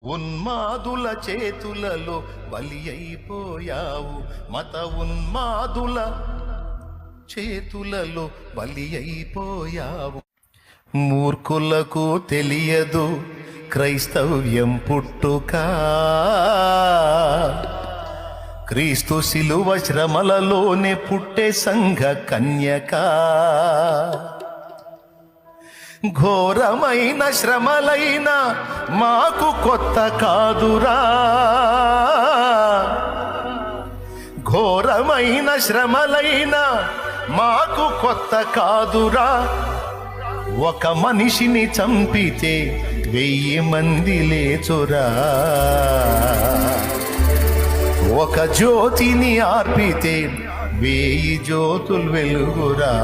ఉన్మాదుల చేతులలో బలి అయిపోయావు, మత ఉన్మాదుల చేతులలో బలి అయిపోయావు. మూర్ఖులకు తెలియదు క్రైస్తవ్యం పుట్టుక, క్రీస్తు శిలువ శ్రమలలోనే పుట్టే సంఘ కన్యక. ఘోరమైన శ్రమలైన మాకు కొత్త కాదురా, ఘోరమైన శ్రమలైన మాకు కొత్త కాదురా. ఒక మనిషిని చంపితే 1000 మంది లేచురా, ఒక జ్యోతిని ఆర్పితే 1000 జ్యోతులు వెలుగురా.